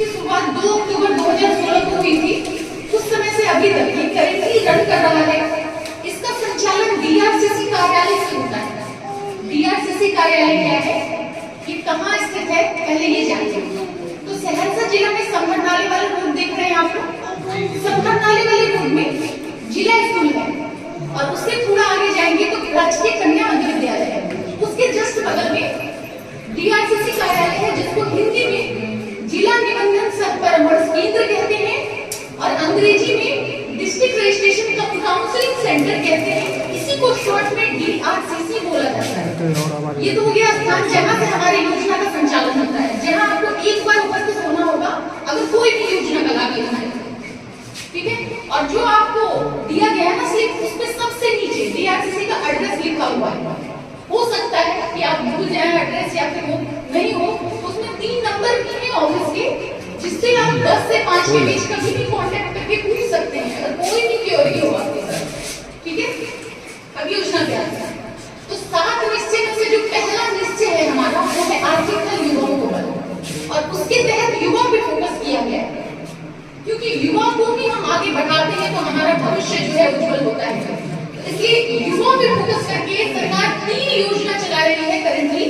इसकी शुरुआत 2 अक्टूबर 2016 को हुई थी। उस समय से अभी तक ये करेंटली रन कर रहा है। इसका संचालन डीआरसीसी कार्यालय से होता है। डीआरसीसी कार्यालय क्या है, ये कहाँ स्थित है, पहले ये जानिए। तो सहरसा जिला में संभर नाले वाले रोड देख रहे हैं आप लोग। संभर नाले वाले रोड में जिला स्कूल है और उससे थोड़ा आगे जाएंगे तो राजकीय कन्या मध्य विद्यालय है। उसके जस्ट बगल में डीआरसीसी कार्यालय है, जिसको हिंदी में जिला निबंधन सह परामर्श केंद्र कहते हैं और अंग्रेजी में डिस्ट्रिक्ट रजिस्ट्रेशन काउंसलिंग सेंटर कहते हैं। इसी को शॉर्ट में डीआरसीसी बोला जाता है। ये तो हो गया स्थान जहां से हमारी योजना का संचालन होता है, जहां आपको एक बार उपस्थित होना होगा अगर कोई भी योजना का लाभ लेना है, ठीक है। और जो आपको दिया गया ना स्लिप, उसमें सबसे नीचे डीआरसीसी का एड्रेस लिखा हुआ है। हो सकता है कि आप भूल जाए एड्रेस या फिर वो नहीं हो, तो उसमें 3 नंबर भी है ऑफिस के, जिससे आप 10 से 5 के बीच कभी भी कांटेक्ट करके पूछ सकते हैं अगर कोई भी क्वेरी हो आपके साथ, ठीक है। अब योजना क्या है, तो 7 निश्चय में से जो पहला निश्चय है हमारा, वो है आर्थिक युवाओं को बल, और उसके तहत युवा पे फोकस किया गया है, क्योंकि युवा को भी हम आगे बढ़ाते हैं तो हमारा भविष्य जो है उज्जवल होता है। इसलिए युवा पे फोकस करके सरकार 3 योजना चला रही है करेंटली।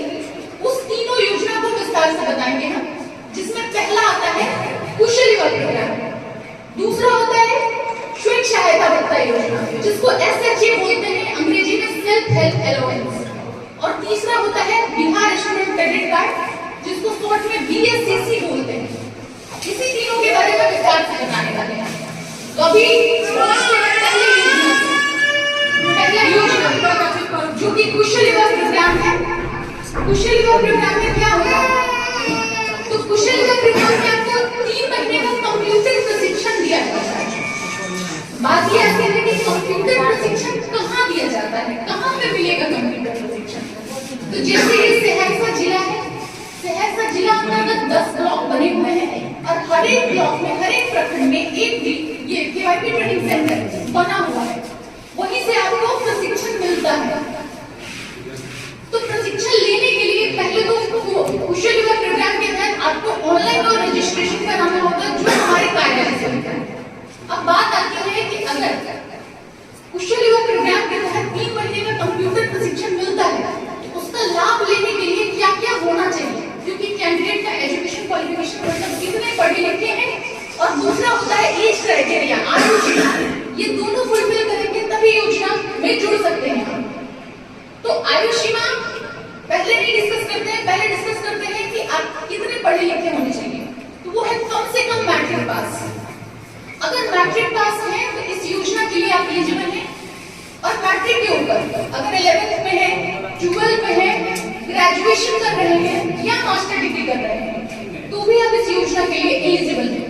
उस तीनों योजना को विस्तार से बताएंगे हम, जिसमें पहला आता है कुशल युवा प्रोग्राम, दूसरा होता है स्वयं सहायता भत्ता योजना, जिसको एसएचए बोलते हैं अंग्रेजी में सेल्फ हेल्प अलाउंस, और तीसरा होता है बिहार स्टूडेंट क्रेडिट कार्ड, जिसको शॉर्ट में बीएससीसी बोलते हैं। इसी तीनों के बारे में विस्तार से बताने वाले हैं। तो अभी पहला योजना जो कि कुशल युवा प्रोग्राम है। कुशल युवा प्रोग्राम में क्या होगा, तो कुशल युवा प्रोग्राम में आपको 3 महीने का कंप्यूटर प्रशिक्षण दिया जाता है। बात यह आती है कि कंप्यूटर प्रशिक्षण कहाँ दिया जाता है, कहाँ पे मिलेगा कंप्यूटर प्रशिक्षण। तो जैसे ये सहरसा जिला है, सहरसा जिला अंतर्गत 10 ब्लॉक बने हुए हैं और हर एक ब्लॉक में, हर एक प्रखंड में एक भी ये केवाईपी ट्रेनिंग सेंटर बना हुआ है, वहीं से आपको प्रशिक्षण मिलता है। तो प्रशिक्षण लेने के लिए पहले तो कुशल युवा प्रोग्राम के तहत आपको ऑनलाइन और रजिस्ट्रेशन कराना होगा, जो हमारे कार्यालय से होता है। अब बात आती है कि अगर कुशल युवा प्रोग्राम के तहत 3 महीने का कंप्यूटर प्रशिक्षण मिलता है, तो उसका लाभ लेने के लिए क्या क्या होना चाहिए, क्योंकि कैंडिडेट का एजुकेशन क्वालिफिकेशन मतलब कितने पढ़े लिखे हैं, और दूसरा होता है एज क्राइटेरिया, आयु सीमा, ये दोनों फुलफिल करेंगे तभी योजना में जुड़ सकते हैं। तो आयु सीमा पहले नहीं डिस्कस करते हैं, पहले डिस्कस करते हैं कि आप कितने पढ़े लिखे होने चाहिए। तो वो है कम से कम मैट्रिक पास। अगर मैट्रिक पास है तो इस योजना के लिए आप एलिजिबल हैं, और मैट्रिक के ऊपर अगर 11th में है, 12th में है, ग्रेजुएशन कर रहे हैं या मास्टर डिग्री कर रहे हैं, तो भी आप इस योजना के लिए एलिजिबल हैं।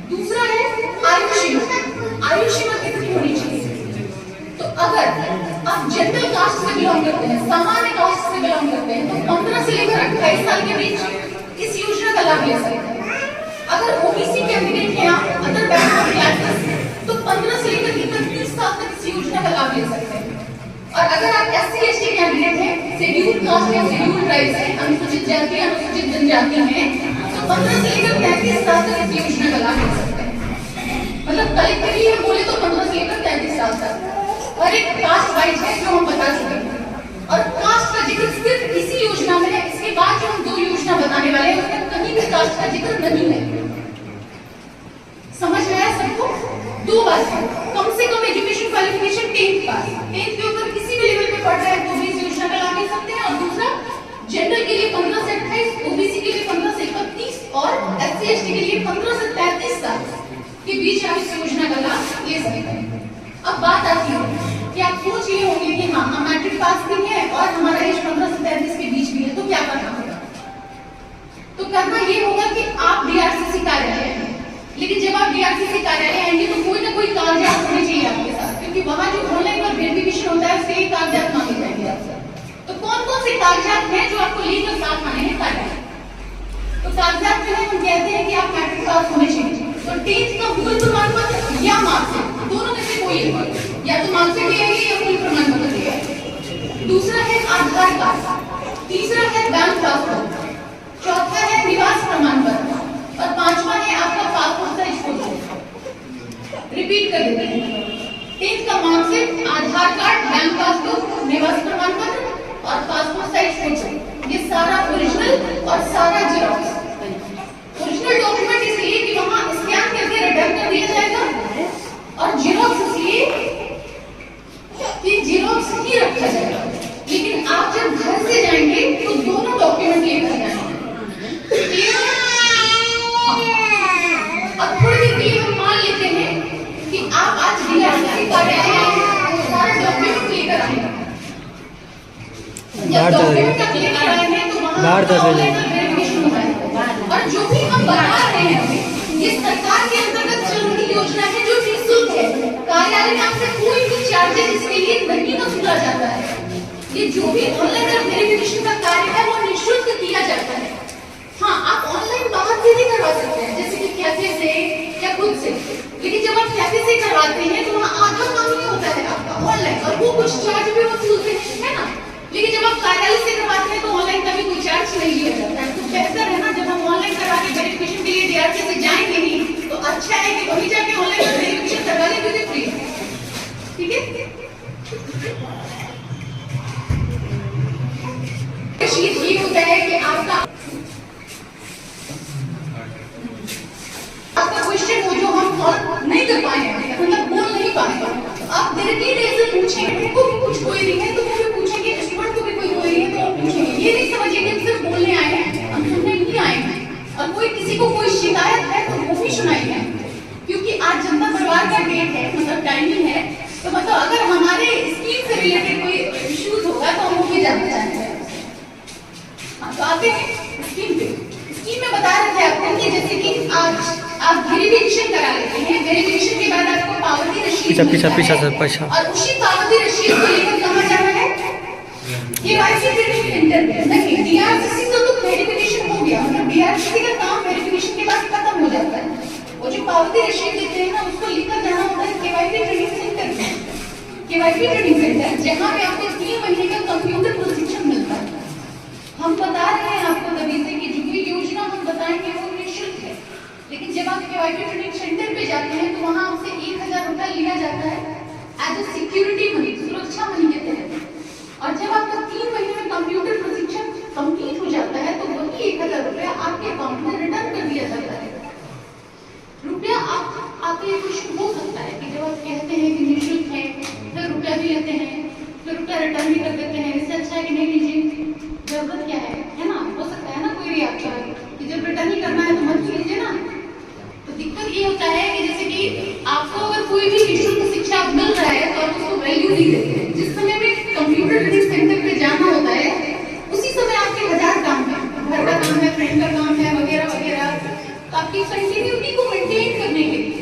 दूसरा है आयु सीमा। आयु सीमा कितनी होनी चाहिए, तो अगर आप जनरल कास्ट से बिलोंग करते हैं, सामान्य कास्ट से बिलोंग करते हैं, तो 15 से लेकर 28 साल के बीच इस योजना का लाभ ले सकते हैं। अगर ओबीसी कैंडिडेट हैं आप, अदर बैकवर्ड क्लासेस, तो 15 से लेकर 31 साल तक इस योजना का लाभ ले सकते हैं। और अगर आप एससी एसटी कैंडिडेट हैं, शेड्यूल कास्ट या शेड्यूल ट्राइब्स हैं, अनुसूचित जाति या अनुसूचित जनजाति हैं, तो 15 से लेकर 35 साल तक इस योजना का लाभ ले सकते हैं। मतलब कलेक्टिवली हम बोले तो 15 से लेकर 35 साल तक। और एक कास्ट वाइज है जो हम बता चुके हैं, और कास्ट का जिक्र सिर्फ इसी योजना में है। इसके बाद जो हम 2 योजना बताने वाले हैं उसमें कहीं भी कास्ट का जिक्र नहीं है। समझ में आया सबको? 2 बात है, कम से कम एजुकेशन क्वालिफिकेशन 10th पास, 10th के ऊपर किसी भी लेवल पे पढ़ रहा है तो भी इस योजना का लाभ ले सकते हैं। और दूसरा जनरल के लिए 15 से 28, ओबीसी के लिए 15 से 31 और एससी एसटी के लिए 15 से 33 साल के बीच आप इस योजना का लाभ ले सकते हैं। अब बात आती है कि आप सोच रहे होंगे कि हाँ, हम मैट्रिक पास भी है और हमारा एज 15 से 33 के बीच भी है, तो क्या करना होगा? तो करना ये होगा कि आप डीआरसीसी कार्यालय आएंगे, लेकिन जब आप डीआरसीसी कार्यालय आएंगे तो कोई ना कोई कागजात होने चाहिए आपके साथ, क्योंकि वहाँ जो ऑनलाइन और वेरिफिकेशन होता है उसके लिए कागजात मांगे जाएंगे आपसे। तो कौन कौन से कागजात हैं जो आपको लेकर साथ आने हैं कार्यालय? तो कागजात जो है हम कहते हैं कि आप मैट्रिक पास होने चाहिए, तो 10th का मूल प्रमाण पत्र या मार्कशीट, दोनों में से कोई एक, या तो मार्कशीट ले आइए या मूल प्रमाण पत्र ले आइए। दूसरा है आधार कार्ड, तीसरा है बैंक पासबुक, चौथा है निवास प्रमाण पत्र, और 5वां रिपीट कर देते हैं। 10th का मार्कशीट, आधार कार्ड, बैंक पासबुक, निवास प्रमाण पत्र और पासपोर्ट साइज फोटो, ये सारा ओरिजिनल और सारा जेरॉक्स। ओरिजिनल डॉक्यूमेंट इसलिए कि वहां स्कैन करके रिटर्न कर दिया जाएगा और जेरॉक्स इसलिए कि जेरॉक्स ही रखा जाएगा। लेकिन आप जब घर से जाएंगे तो दोनों डॉक्यूमेंट लेकर जाएंगे। अब थोड़ी देर के लिए हम मान लेते हैं कि आप आज डीआरसी कार्यालय सारा डॉक्यूमेंट लेकर आएंगे। जब डॉक्यूमेंट तक लेकर आएंगे तो वहां ऑनलाइन वेरिफिकेशन होगा। और जो भी हम बता रहे हैं ये सरकार के अंतर्गत चल रही योजना है जो निःशुल्क है। कार्यालय में आपसे कोई भी चार्जेस इसके लिए नहीं वसूला जाता है। ये जो भी ऑनलाइन वेरिफिकेशन का कार्य है वो निःशुल्क किया जाता है। हाँ, आप ऑनलाइन बाहर से भी करवा सकते हैं, जैसे कि कैफे से या खुद से। लेकिन जब आप कैफे से करवाते हैं तो वहाँ आधा काम ही होता है आपका ऑनलाइन, और वो कुछ चार्ज भी वसूलते हैं, है ना। लेकिन जब आप कार्यालय से करवाते हैं तो ऑनलाइन का भी कोई चार्ज नहीं लिया जाता है। तो बेहतर है ना, जब हम ऑनलाइन करवा के वेरिफिकेशन के लिए डीआरसी से जाएंगे ही तो अच्छा है कि वहीं जाके ऑनलाइन वेरिफिकेशन करवा लें, क्योंकि फ्री है। ठीक है, ये होता है कि आपका क्वेश्चन हो जो हम सॉल्व नहीं कर पाए हैं, मतलब बोल नहीं पाए, आप डायरेक्टली ऐसे पूछेंगे, को भी कुछ कोई नहीं है तो वो भी पूछेंगे, स्टूडेंट को भी कोई नहीं है तो वो पूछेंगे। ये नहीं समझिए कि हम सिर्फ बोलने आए हैं, हम सुनने नहीं आए हैं। और कोई किसी को कोई शिकायत है तो वो भी सुनाइए, क्योंकि आज जनता दरबार का डेट है, मतलब टाइमिंग है, तो मतलब अगर हमारे स्कीम से रिलेटेड कोई इश्यूज होगा तो हम वो भी जानना चाहते हैं। तो आते हैं स्कीम पे। स्कीम में बता रहे थे आपको कि जैसे कि आज आप वेरिफिकेशन करा लेते हैं, वेरिफिकेशन के बाद आपको पावती रसीद पीछा और उसी पावती रसीद को लेकर कहां जाना है? केवाईसी ट्रेनिंग सेंटर पे। नहीं, डीआरसीसी तो वेरिफिकेशन हो गया, मतलब डीआरसीसी का काम वेरिफिकेशन के बाद खत्म हो जाता है। वो जो पावती रसीद देते हैं ना, उसको लेकर जाना होता है केवाईसी ट्रेनिंग सेंटर पे। केवाईसी ट्रेनिंग सेंटर जहां पे आपको 3 महीने का कंप्यूटर प्रशिक्षण मिलता है। हम बता रहे हैं आपको तभी से कि जो भी योजना हम बताएंगे वो निःशुल्क है। लेकिन जब आप केवाईसी ट्रेनिंग सेंटर पे जाते हैं तो वहां आपसे 1000 रुपया लिया जाता है एज ए सिक्योरिटी मनी, सुरक्षा मनी के तहत। और जब आपका 3 महीने में कंप्यूटर प्रशिक्षण कंप्लीट हो जाता है तो वही 1000 रुपया आपके अकाउंट में रिटर्न कर दिया जाता है। रुपया आपके लिए कुछ हो सकता है कि जब आप कहते हैं कि निःशुल्क है, फिर रुपया भी लेते हैं, फिर रुपया रिटर्न भी कर देते हैं। इससे अच्छा है कि नहीं लीजिए, जरूरत क्या है ना। हो सकता है ना कोई भी आपका कि जब रिटर्न ही करना है तो मत लीजिए ना। तो दिक्कत ये होता है कि जैसे कि आपको अगर कोई भी निःशुल्क शिक्षा मिल रहा है तो आप उसको वैल्यू नहीं देते हैं। जिस समय भी कंप्यूटर ट्रेनिंग सेंटर पे जाना होता है उसी समय आपके 1000 काम है, घर का काम है, फ्रेंड का काम है, वगैरह वगैरह। तो आपकी कंटिन्यूटी को मेंटेन करने के लिए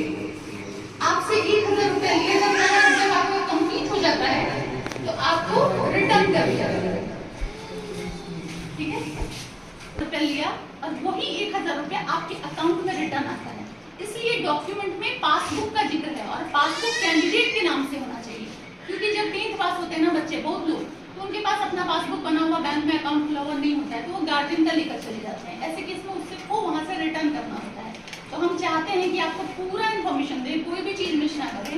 आपसे 1000 रुपया लिया जाता है। जब आपका कंप्लीट हो जाता है तो आपको रिटर्न कर दिया जाता है। ठीक है, रुपया लिया और वही 1000 रुपया आपके अकाउंट में रिटर्न आता है। इसलिए डॉक्यूमेंट में पासबुक का जिक्र है और पासबुक कैंडिडेट के नाम से होना चाहिए, क्योंकि जब 10th पास होते हैं ना बच्चे, बहुत लोग, तो उनके पास अपना पासबुक बना हुआ बैंक में अकाउंट खुला हुआ नहीं होता है, तो वो गार्जियन का लेकर चले जाते हैं। ऐसे केस में उससे को वहां से रिटर्न करना होता है। तो हम चाहते हैं कि आपको पूरा इन्फॉर्मेशन दें, कोई भी चीज मिस ना करें।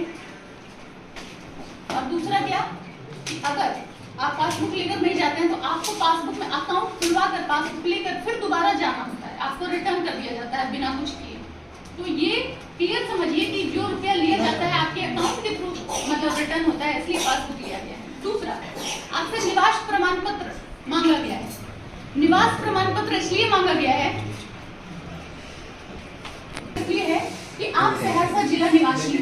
और दूसरा क्या, अगर आप पासबुक लेकर नहीं जाते हैं तो आपको पासबुक में अकाउंट खुलवा कर पासबुक लेकर फिर दोबारा जाना होता है, आपको रिटर्न कर दिया जाता है बिना कुछ किए। तो ये क्लियर समझिए कि जो रुपया लिया जाता है आपके अकाउंट के थ्रू मतलब रिटर्न होता है, इसलिए पासबुक लिया गया है। दूसरा, आपसे निवास प्रमाण पत्र मांगा गया है। निवास प्रमाण पत्र इसलिए मांगा गया है, इसलिए है कि आप सहरसा जिला निवासी,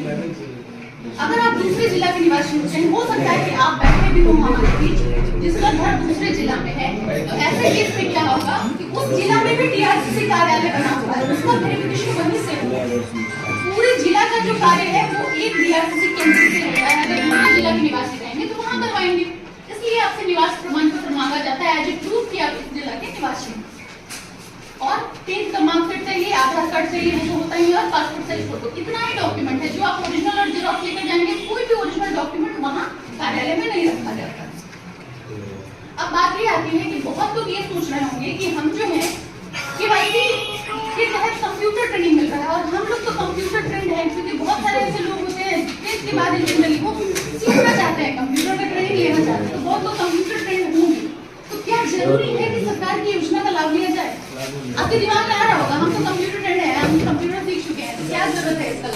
अगर आप दूसरे जिला के निवासी होते हैं, हो सकता है कि आप बैठे भी हो हमारे बीच जिसका घर दूसरे जिला में है, तो ऐसे केस में क्या होगा कि उस जिला में भी डीआरसीसी कार्यालय बना हुआ है, उसका वेरिफिकेशन वहीं से होगा। पूरे जिला का जो कार्य है वो एक डीआरसीसी केंद्र से होता है। अगर दूसरे जिला के निवासी रहेंगे तो वहाँ करवाएंगे, इसलिए आपसे निवास प्रमाण पत्र मांगा जाता है एज ए प्रूफ कि आप इस जिला के निवासी हैं। और 10th का मार्कशीट चाहिए, आधार कार्ड चाहिए, वो तो होता ही है, और पासपोर्ट साइज फोटो। इतना ही डॉक्यूमेंट है जो आप ओरिजिनल और जेरॉक्स लेकर जाएंगे। कोई भी ओरिजिनल डॉक्यूमेंट वहाँ कार्यालय में नहीं रखा जाता। अब बात ये आती है कि बहुत लोग ये सोच रहे होंगे कि हम जो है केवाईसी के तहत कंप्यूटर ट्रेनिंग मिल रहा है, और हम लोग तो कंप्यूटर ट्रेंड है, क्योंकि बहुत सारे ऐसे लोग होते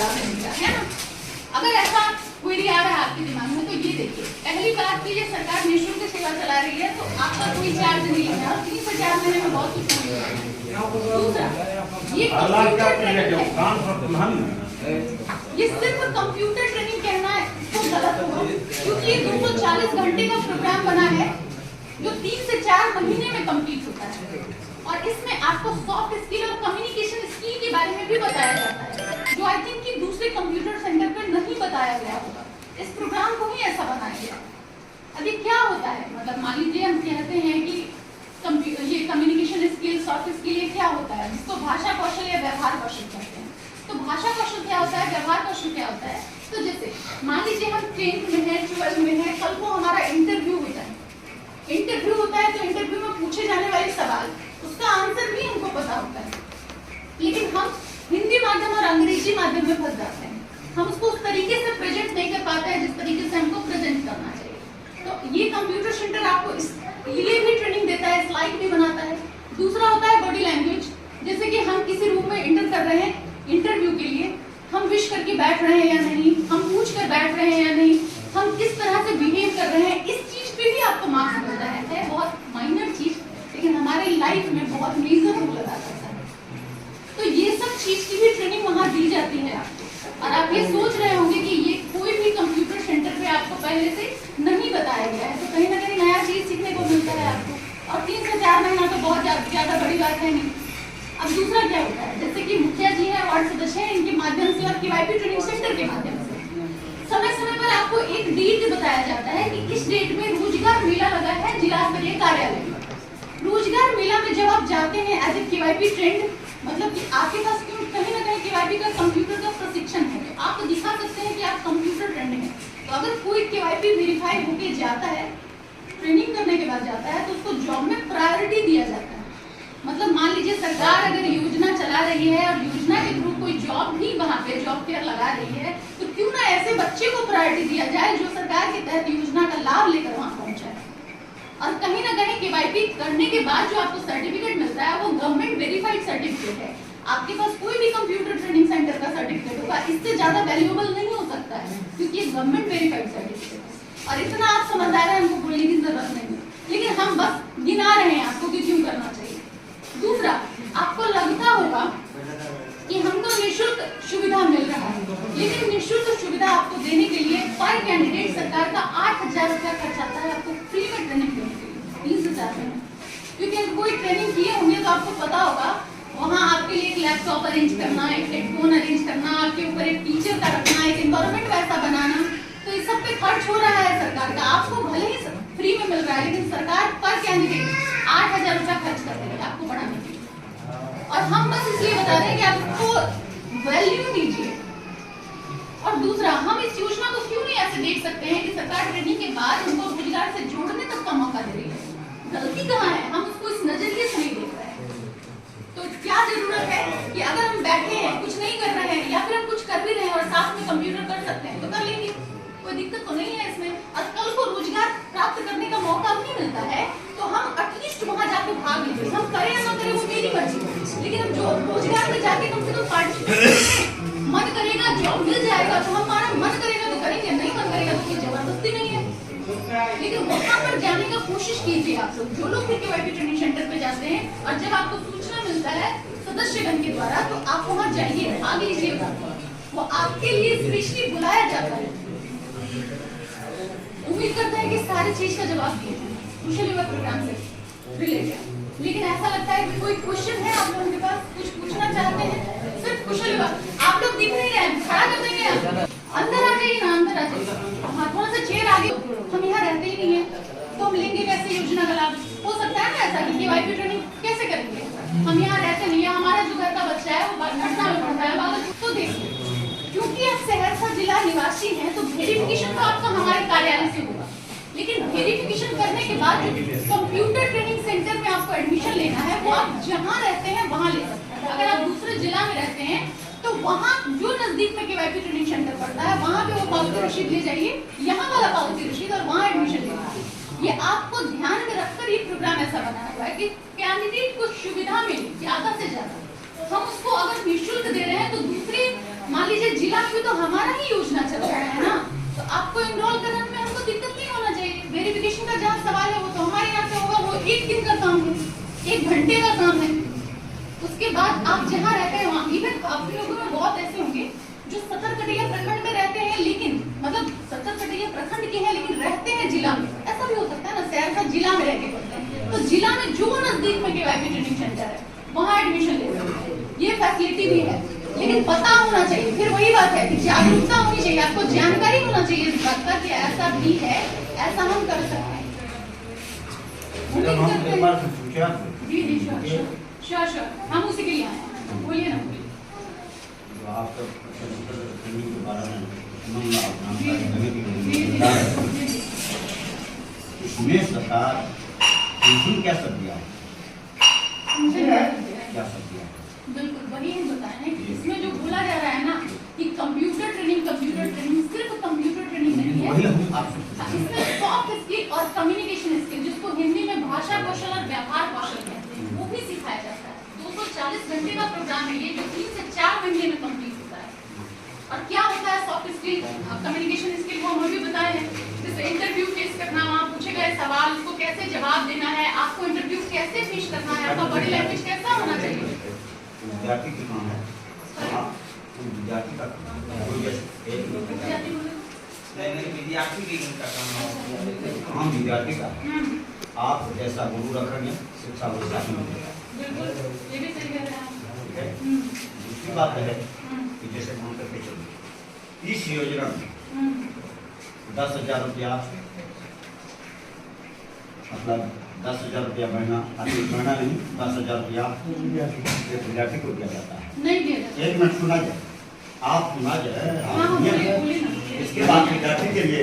लाभ मिलेगा, है ना। अगर ऐसा क्वेरी आ रहा है आपके दिमाग में, तो ये देखिए, पहली बात तो ये सरकार निःशुल्क सेवा चला रही है, तो आपका कोई चार्ज नहीं है और 3 से 4 महीने में बहुत कुछ होने वाला है। दूसरा, ये कंप्यूटर ट्रेनिंग है, ये सिर्फ कंप्यूटर ट्रेनिंग कहना है तो गलत होगा, क्योंकि ये 240 घंटे का प्रोग्राम बना है जो 3 से 4 महीने में कंप्लीट होता है, और इसमें आपको सॉफ्ट स्किल और कम्युनिकेशन स्किल के बारे में भी बताया जाता है, जो आई थिंक कि दूसरे कंप्यूटर सेंटर पर नहीं बताया गया होगा। इस प्रोग्राम को ही ऐसा बनाया गया। अभी क्या होता है, मतलब मान लीजिए हम कहते हैं कि ये कम्युनिकेशन स्किल, सॉफ्ट स्किल, ये क्या होता है, जिसको भाषा कौशल या व्यवहार कौशल कहते हैं। तो भाषा कौशल क्या होता है, व्यवहार कौशल क्या होता है। तो जैसे मान लीजिए हम 10th में है, 12th में है, कल को हमारा इंटरव्यू होता है, इंटरव्यू होता है तो इंटरव्यू में पूछे जाने वाले सवाल, उसका आंसर भी हमको पता होता है, लेकिन हम हिंदी माध्यम और अंग्रेजी माध्यम में फंस जाते हैं। हम उसको उस तरीके से प्रेजेंट नहीं कर पाते हैं जिस तरीके से हमको प्रेजेंट करना चाहिए। तो ये कंप्यूटर सेंटर आपको इसलिए भी ट्रेनिंग देता है, स्लाइड भी बनाता है। दूसरा होता है बॉडी लैंग्वेज, जैसे कि हम किसी रूम में एंटर कर रहे हैं इंटरव्यू के लिए, हम विश करके बैठ रहे हैं या नहीं, हम पूछ कर बैठ रहे हैं या नहीं, हम किस तरह से बिहेव कर रहे हैं, इस चीज पे भी आपको मार्क्स मिलता है बहुत माइनर चीज, लेकिन हमारे लाइफ में बहुत मेजर रोल अदा करता है। तो ये सब चीज की भी ट्रेनिंग वहाँ दी जाती है आपको। और आप ये सोच रहे होंगे कि ये कोई भी कंप्यूटर सेंटर पे आपको पहले से नहीं बताया गया है, तो कहीं ना कहीं नया चीज सीखने को मिलता है आपको, और 3 से 4 महीना तो बहुत ज्यादा बड़ी बात है नहीं। अब दूसरा क्या होता है, जैसे कि मुखिया जी है, वार्ड सदस्य है, इनके माध्यम से और केवाईपी ट्रेनिंग सेंटर के माध्यम से समय समय पर आपको एक डेट बताया जाता है कि इस डेट में रोजगार मेला लगा है जिला स्तरीय कार्यालय में। रोजगार मेला में जब आप जाते हैं एज ए केवाईपी ट्रेंड, मतलब कि आपके पास क्यों कहीं ना कहीं केवाईपी का कंप्यूटर का प्रशिक्षण है, तो आप दिखा सकते हैं कि आप कंप्यूटर ट्रेंड हैं। तो अगर कोई केवाईपी वेरीफाई होके जाता है, ट्रेनिंग करने के बाद जाता है, तो उसको जॉब में प्रायोरिटी दिया जाता है। मतलब मान लीजिए सरकार अगर योजना चला रही है और योजना के थ्रू कोई जॉब भी वहाँ पे जॉब फेयर लगा रही है, तो क्यों ना ऐसे बच्चे को प्रायोरिटी दिया जाए जो सरकार के तहत योजना का लाभ लेकर वहाँ पहुँचा है। और कहीं ना कहीं केवाईपी करने के बाद जो आपको सर्टिफिकेट मिलता है वो गवर्नमेंट वेरीफाइड सर्टिफिकेट है। आपके पास कोई भी कंप्यूटर ट्रेनिंग सेंटर का सर्टिफिकेट होगा, इससे ज्यादा वैल्यूएबल नहीं हो सकता है, क्योंकि ये गवर्नमेंट वेरीफाइड सर्टिफिकेट है। और इतना आप समझदार हैं, हमको बोलने की जरूरत नहीं है, लेकिन हम बस गिना रहे हैं आपको कि क्यों करना चाहिए। दूसरा, आपको लगता होगा कि हमको निःशुल्क सुविधा मिल रहा है, लेकिन निःशुल्क सुविधा आपको देने के लिए पर कैंडिडेट सरकार का 8,000 रुपया खर्च आता है आपको फ्री में ट्रेनिंग देने के लिए 3 से 4 महीने। क्योंकि अगर कोई ट्रेनिंग किए होंगे तो आपको पता होगा वहाँ आपके लिए एक लैपटॉप अरेंज करना, एक हेडफोन अरेंज करना, आपके ऊपर एक टीचर का रखना, एक एनवायरमेंट वैसा बनाना, तो इस सब पे खर्च हो रहा है सरकार का। आपको भले ही फ्री में मिल रहा है, लेकिन सरकार पर कैंडिडेट 8,000 रुपया खर्च कर रही है आपको बढ़ाने के लिए। और हम बस इसलिए बता रहे हैं कि आपको वैल्यू दीजिए। और दूसरा, हम इस योजना को क्यों नहीं ऐसे देख सकते हैं कि सरकार ट्रेनिंग के बाद उनको रोजगार से जोड़ने तक का मौका दे रही है। गलती कहाँ है, हम उसको इस नजरिए से नहीं देख रहे हैं। तो क्या जरूरत है कि अगर हम बैठे हैं, कुछ नहीं कर रहे हैं, या फिर हम कुछ कर भी रहे हैं और साथ में कंप्यूटर कर सकते हैं तो कर लेंगे, कोई दिक्कत तो नहीं है इसमें। और कल को रोजगार प्राप्त करने का मौका भी मिलता है तो हम एटलीस्ट वहां जाके भाग लीजिए। हम करें या ना करें वो मेरी मर्जी, लेकिन हम जो रोजगार में जाके कम से कम पार्टिसिपेट, मन करेगा जॉब मिल जाएगा तो हमारा मन करेगा तो करेंगे, नहीं मन करेगा तो कोई जबरदस्ती नहीं है। लेकिन वहां पर जाने का कोशिश कीजिए आप लोग, जो लोग केवाईपी ट्रेनिंग सेंटर पे जाते हैं, और जब आपको सूचना मिलता है सदस्यगण के द्वारा तो आप वहां जाइए, भाग लीजिएगा, वो आपके लिए स्पेशली बुलाया जाता है। उम्मीद करते हैं कि सारी चीज का जवाब दिए कुशल युवा प्रोग्राम से रिलेटेड। लेकिन ऐसा लगता है कि कोई क्वेश्चन है आप लोगों के पास, कुछ पूछना चाहते हैं? सिर्फ कुशल युवा, आप लोग दिख नहीं रहे, खड़ा कर देंगे आप, अंदर आ जाइए ना, अंदर आ जाइए। हाँ, थोड़ा सा चेयर आगे, हम यहाँ रहते ही नहीं है तो हम लेंगे कैसे योजना का लाभ? हो सकता है ना ऐसा कि केवाईपी ट्रेनिंग कैसे करेंगे, हम यहाँ रहते नहीं है, हमारा जो घर का बच्चा है वो पटना में पढ़ता है बाबा, तो देखिए क्योंकि आप सहरसा जिला निवासी हैं तो वेरिफिकेशन तो आपका हमारे कार्यालय से होगा, लेकिन वेरिफिकेशन करने के बाद कंप्यूटर ट्रेनिंग सेंटर में आपको एडमिशन लेना है वो आप जहाँ रहते हैं वहाँ ले सकते हैं। अगर आप दूसरे जिला में रहते हैं तो वहाँ जो नजदीक में केवाईपी ट्रेनिंग सेंटर पड़ता है वहाँ पे वो पावती रसीद ले जाइए, यहाँ वाला पावती रसीद, और वहाँ एडमिशन लेना है। ये आपको ध्यान में रखकर ये प्रोग्राम ऐसा बनाया हुआ है कि कैंडिडेट को सुविधा मिले ज्यादा से ज्यादा। हम उसको अगर निःशुल्क दे रहे हैं तो दूसरे, मान लीजिए ये जिला में तो हमारा ही योजना चल रहा है ना, तो आपको एनरोल कराने में हमको दिक्कत नहीं होना चाहिए। वेरिफिकेशन का जहाँ सवाल है वो तो हमारे यहाँ से होगा, वो 1 दिन का काम है, 1 घंटे का काम है। उसके बाद आप जहाँ रहते हैं वहाँ, इवन आप लोगों में बहुत ऐसे होंगे जो सकरकटिया प्रखंड में रहते हैं, लेकिन मतलब सकरकटिया प्रखंड के हैं लेकिन रहते हैं जिला में। ऐसा भी हो सकता है ना, सहरसा जिला में रह के पढ़ते हैं, तो जिला में जो नजदीक में केवाईपी ट्रेनिंग सेंटर है वहाँ एडमिशन ले सकते हैं, ये फैसिलिटी भी है। लेकिन पता होना चाहिए, फिर वही बात है कि जागरूकता होनी चाहिए, आपको जानकारी होना चाहिए इस बात का कि ऐसा भी है, ऐसा हम कर सकते हैं। जी जी श्योर, हम उसी के लिए आए हैं। बोलिए ना, बोलिए। इसमें सरकार क्या सब दिया, क्या सब दिया? बिल्कुल वही हम बताए हैं कि इसमें जो बोला जा रहा है ना कि कंप्यूटर ट्रेनिंग सिर्फ कंप्यूटर ट्रेनिंग नहीं है, इसमें सॉफ्ट स्किल और कम्युनिकेशन स्किल, जिसको हिंदी में भाषा कौशल और व्यवहार कौशल कहते हैं, वो भी सिखाया जाता है। 240 घंटे का प्रोग्राम है ये, जो 3 से 4 महीने में कंप्लीट होता है। और क्या होता है सॉफ्ट स्किल, कम्युनिकेशन स्किल, वो हम भी बताए हैं। जैसे इंटरव्यू फेस करना, वहाँ पूछे गए सवाल को कैसे जवाब देना है, आपको इंटरव्यू कैसे पेश करना है, आपका बॉडी लैंग्वेज कैसा होना चाहिए। विद्यार्थी की काम है, विद्यार्थी का विद्यार्थी की का काम हम विद्यार्थी का आप जैसा गुरु रखेंगे शिक्षा वैसा ही मिलेगा। बिल्कुल, ये भी सही कह रहे हैं आप। ठीक है। दूसरी बात है कि जैसे हम करके चलिए इस योजना में 10,000 रुपया, मतलब 10,000 रुपया महीना नहीं, 10,000 रुपया एक विद्यार्थी को दिया जाता है। नहीं दिया जाता। 1 मिनट सुना जाए, आप सुना जाए, हाँ, बोलिए ना। इसके बाद विद्यार्थी के लिए